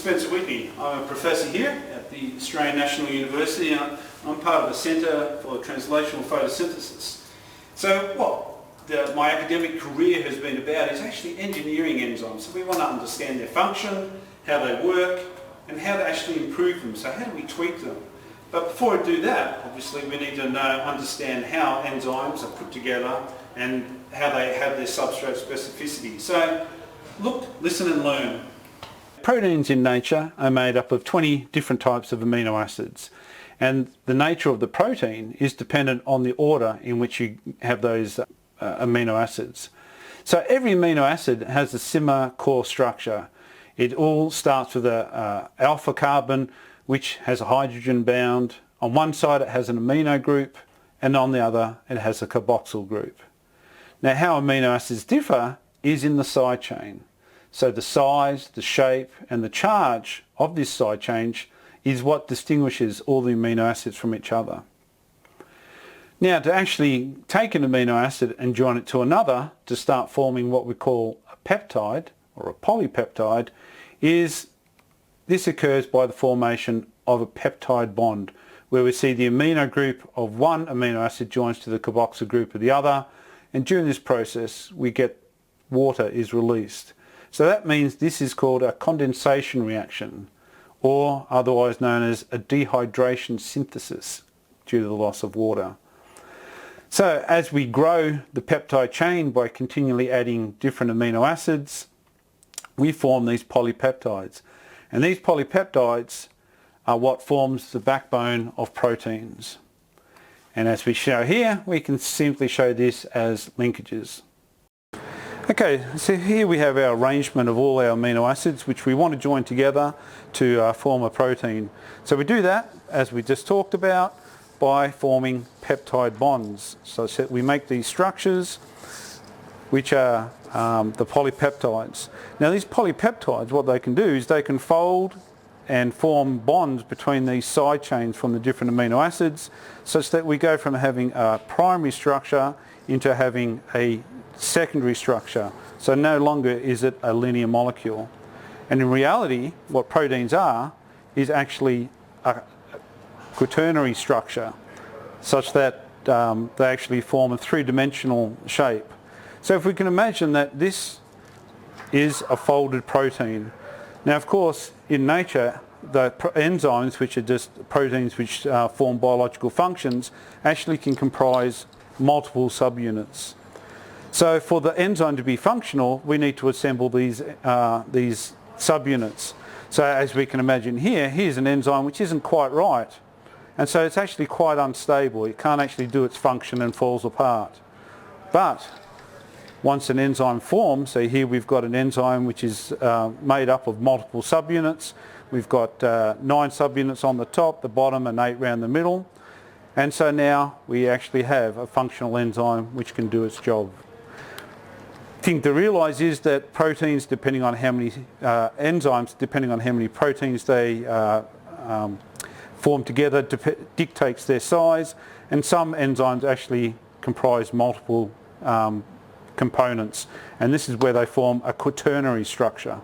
Spencer Whitney. I'm a professor here at the Australian National University and I'm part of the Centre for Translational Photosynthesis. So what my academic career has been about is actually engineering enzymes. So we want to understand their function, how they work, and how to actually improve them. So how do we tweak them? But before we do that, obviously we need to understand how enzymes are put together and how they have their substrate specificity. So look, listen and learn. Proteins in nature are made up of 20 different types of amino acids, and the nature of the protein is dependent on the order in which you have those amino acids. So every amino acid has a similar core structure. It all starts with a alpha carbon which has a hydrogen bound. On one side it has an amino group and on the other it has a carboxyl group. Now how amino acids differ is in the side chain. So the size, the shape and the charge of this side chain is what distinguishes all the amino acids from each other. Now to actually take an amino acid and join it to another to start forming what we call a peptide or a polypeptide, this occurs by the formation of a peptide bond where we see the amino group of one amino acid joins to the carboxyl group of the other, and during this process we get water is released. So that means this is called a condensation reaction, or otherwise known as a dehydration synthesis due to the loss of water. So as we grow the peptide chain by continually adding different amino acids, we form these polypeptides. And these polypeptides are what forms the backbone of proteins. And as we show here, we can simply show this as linkages. Okay, so here we have our arrangement of all our amino acids which we want to join together to form a protein. So we do that, as we just talked about, by forming peptide bonds. So we make these structures which are the polypeptides. Now these polypeptides, what they can do is they can fold and form bonds between these side chains from the different amino acids, such that we go from having a primary structure into having a secondary structure. So no longer is it a linear molecule. And in reality, what proteins are is actually a quaternary structure, such that they actually form a three-dimensional shape. So if we can imagine that this is a folded protein. Now of course in nature the enzymes, which are just proteins which form biological functions, actually can comprise multiple subunits. So for the enzyme to be functional, we need to assemble these subunits. So as we can imagine here, here's an enzyme which isn't quite right. And so it's actually quite unstable. It can't actually do its function and falls apart. But once an enzyme forms, so here we've got an enzyme which is made up of multiple subunits. We've got 9 subunits on the top, the bottom and 8 around the middle. And so now we actually have a functional enzyme which can do its job. The thing to realise is that proteins, depending on how many enzymes, depending on how many proteins they form together, dictates their size, and some enzymes actually comprise multiple components, and this is where they form a quaternary structure.